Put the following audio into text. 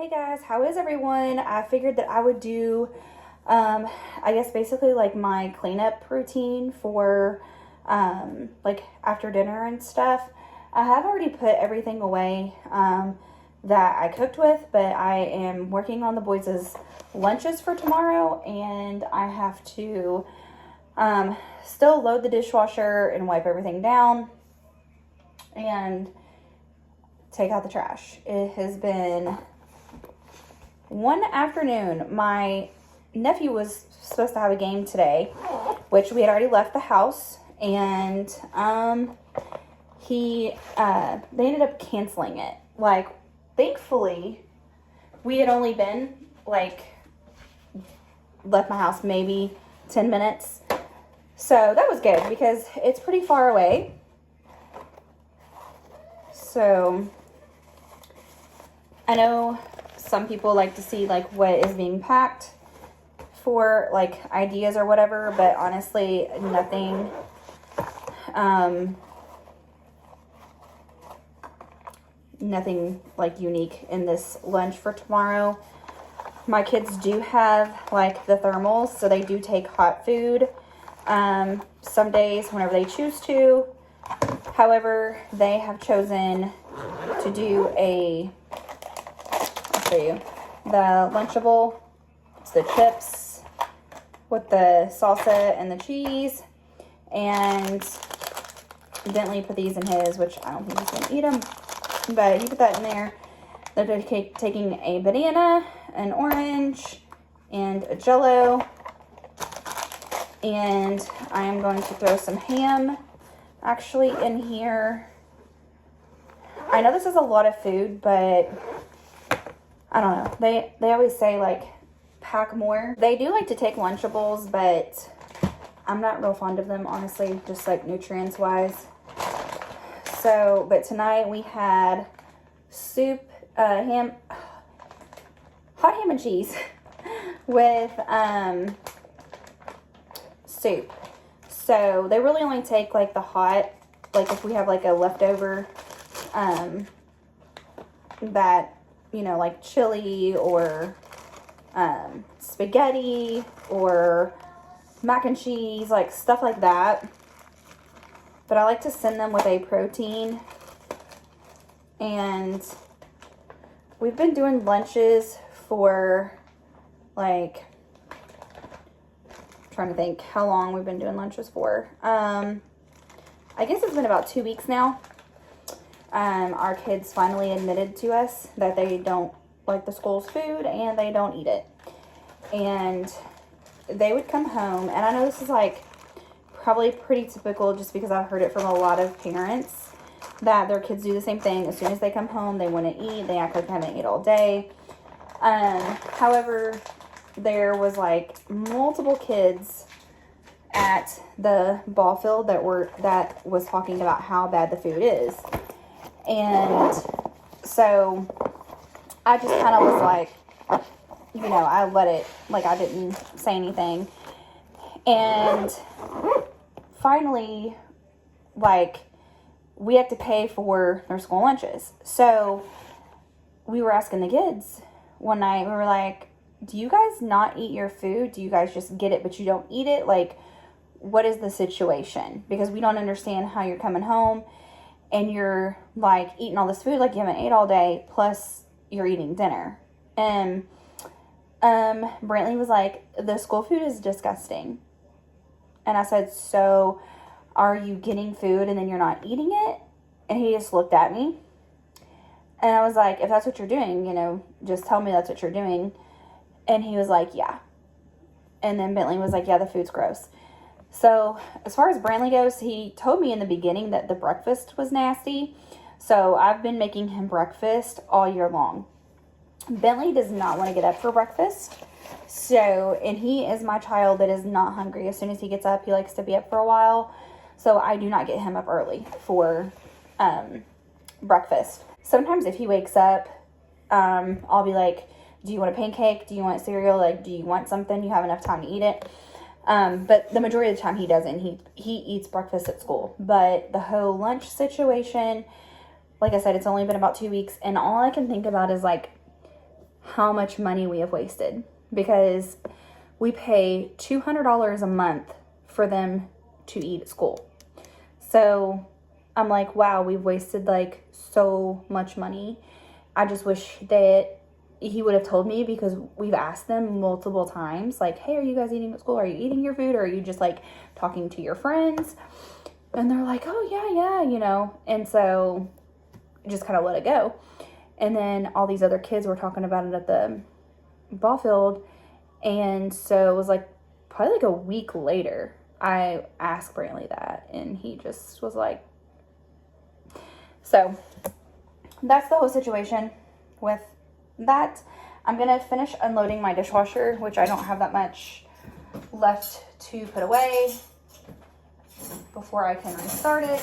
Hey guys, how is everyone? I figured that I would do, I guess basically like my cleanup routine for, like after dinner and stuff. I have already put everything away, that I cooked with, but I am working on the boys' lunches for tomorrow, and I have to, still load the dishwasher and wipe everything down and take out the trash. It has been one afternoon. My nephew was supposed to have a game today, which we had already left the house, and they ended up canceling it. Like, thankfully, we had only been left my house maybe 10 minutes. So that was good because it's pretty far away. So I know some people like to see like what is being packed for like ideas or whatever, but honestly, nothing like unique in this lunch for tomorrow. My kids do have like the thermals, so they do take hot food some days whenever they choose to. However, they have chosen to do I'll show you, the Lunchable. It's the chips with the salsa and the cheese. And Bentley put these in his, which I don't think he's going to eat them. But he put that in there. They're taking a banana, an orange, and a Jell-O. And I am going to throw some ham actually in here. I know this is a lot of food, but I don't know. They always say like pack more. They do like to take Lunchables, but I'm not real fond of them, honestly, just like nutrients wise. So, but tonight we had soup, hot ham and cheese with soup. So they really only take like the hot, like if we have like a leftover, that, you know, like chili or spaghetti or mac and cheese, like stuff like that. But I like to send them with a protein. And we've been doing lunches for like, trying to think how long we've been doing lunches for. I guess it's been about 2 weeks now. Our kids finally admitted to us that they don't like the school's food and they don't eat it. And they would come home, and I know this is like probably pretty typical just because I've heard it from a lot of parents that their kids do the same thing. As soon as they come home, they want to eat. They act like they haven't eaten all day. However, there was like multiple kids at the ball field that was talking about how bad the food is. And so I just kind of was like, you know, I let it, like I didn't say anything. And finally, like, we had to pay for their school lunches. So we were asking the kids one night, we were like, do you guys not eat your food? Do you guys just get it but you don't eat it? Like, what is the situation? Because we don't understand how you're coming home and you're like eating all this food like you haven't ate all day, plus you're eating dinner. And Brantley was like, the school food is disgusting. And I said, so are you getting food and then you're not eating it? And he just looked at me. And I was like, if that's what you're doing, you know, just tell me that's what you're doing. And he was like, yeah. And then Bentley was like, yeah, the food's gross. So as far as Brantley goes, he told me in the beginning that the breakfast was nasty. So I've been making him breakfast all year long. Bentley does not want to get up for breakfast. So, and he is my child that is not hungry. As soon as he gets up, he likes to be up for a while. So I do not get him up early for breakfast. Sometimes if he wakes up, I'll be like, do you want a pancake? Do you want cereal? Like, do you want something? You have enough time to eat it. But the majority of the time he doesn't. He eats breakfast at school. But the whole lunch situation, like I said, it's only been about 2 weeks. And all I can think about is like, how much money we have wasted, because we pay $200 a month for them to eat at school. So I'm like, wow, we've wasted like so much money. I just wish that he would have told me, because we've asked them multiple times, like, hey, are you guys eating at school? Are you eating your food? Or are you just like talking to your friends? And they're like, oh yeah, you know. And so just kind of let it go. And then all these other kids were talking about it at the ball field. And so it was like probably like a week later, I asked Brantley that, and he just was like, so that's the whole situation with that. I'm going to finish unloading my dishwasher, which I don't have that much left to put away before I can restart it.